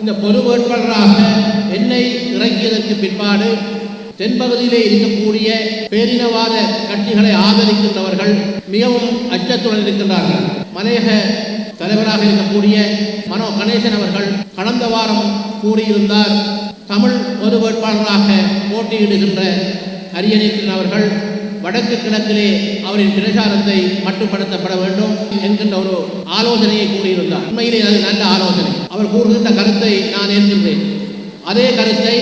இந்த பொது வேட்பாளராக என்னை இறக்கியதற்கு பிற்பாடு தென்பகுதியிலே இருக்கக்கூடிய பேரினவாத கட்சிகளை ஆதரிக்கின்றவர்கள் மிகவும் அச்சத்துடன் இருக்கின்றார்கள். மலையக தலைவராக இருக்கக்கூடிய மனோ கணேசன் அவர்கள் கடந்த வாரம் கூறியிருந்தார், தமிழ் பொது வேட்பாளராக போட்டியிடுகின்ற அரியநேத்திரன் அவர்கள் வடக்கு கிழக்கிலே அவரின் பிரச்சாரத்தை மட்டுப்படுத்தப்பட வேண்டும் என்கின்ற ஒரு ஆலோசனையை கூறியிருந்தார். உண்மையிலே அது நல்ல ஆலோசனை. அவர் கூறுகின்ற கருத்தை நான் ஏற்கின்றேன். அதே கருத்தை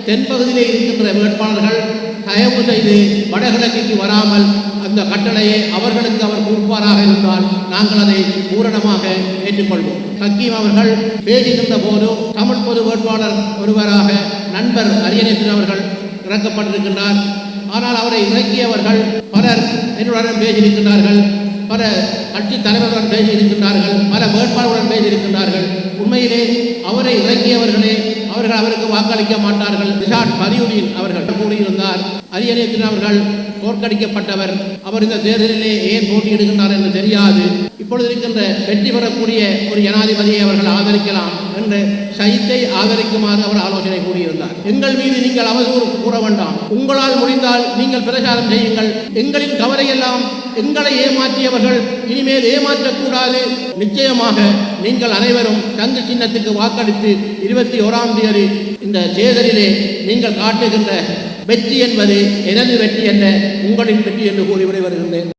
தென்பகுதியிலே இருக்கின்ற வேட்பாளர்கள் தயவு செய்து வடகிழக்கு வராமல் அந்த கட்டளையை அவர்களுக்கு அவர் கொடுப்பாராக இருந்தால் நாங்கள் அதை பூரணமாக ஏற்றுக்கொள்வோம். ஹக்கீம் அவர்கள் பேசுகின்ற போது தமிழ் பொது வேட்பாளர் ஒருவராக நண்பர் அரியநேத்திரன் அவர்கள் இறக்கப்பட்டிருக்கின்றார். ஆனால் அவரை இறக்கியவர்கள் பலர் என்னுடன் பேசியிருக்கின்றார்கள், பல கட்சி தலைவருடன் பேசியிருக்கின்றார்கள், பல வேட்பாளருடன் பேசியிருக்கின்றார்கள். உண்மையிலே அவரை இறக்கியவர்களே அவர்கள் அவருக்கு வாக்களிக்க மாட்டார்கள். ரிஷாட் பதியுதீன் அவர்கள் கூறியிருந்தார், அரியநேத்திரன் அவர்கள் தோற்கடிக்கப்பட்டவர், அவர் இந்த தேர்தலிலே ஏன் போட்டியிடுகின்றார் என்று தெரியாது, இப்பொழுது இருக்கின்ற வெற்றி பெறக்கூடிய ஒரு ஜனாதிபதியை அவர்கள் ஆதரிக்கலாம் என்று சைத்தை ஆதரிக்குமாறு அவர் ஆலோசனை கூறியிருந்தார். எங்கள் மீது நீங்கள் அவதூறு கூற வேண்டாம், உங்களால் முடிந்தால் நீங்கள் பிரச்சாரம் செய்யுங்கள், எங்களின் கவலையெல்லாம் எங்களை ஏமாற்றியவர்கள் இனிமேல் ஏமாற்றக்கூடாது. நிச்சயமாக நீங்கள் அனைவரும் தங்கு சின்னத்துக்கு வாக்களித்து 21ஆம் தேதி இந்த தேர்தலிலே நீங்கள் காட்டுகின்ற வெற்றி என்பது எனது வெற்றி என்ற உங்களின் வெற்றி என்று கூறி விடைபெறுகின்றேன்.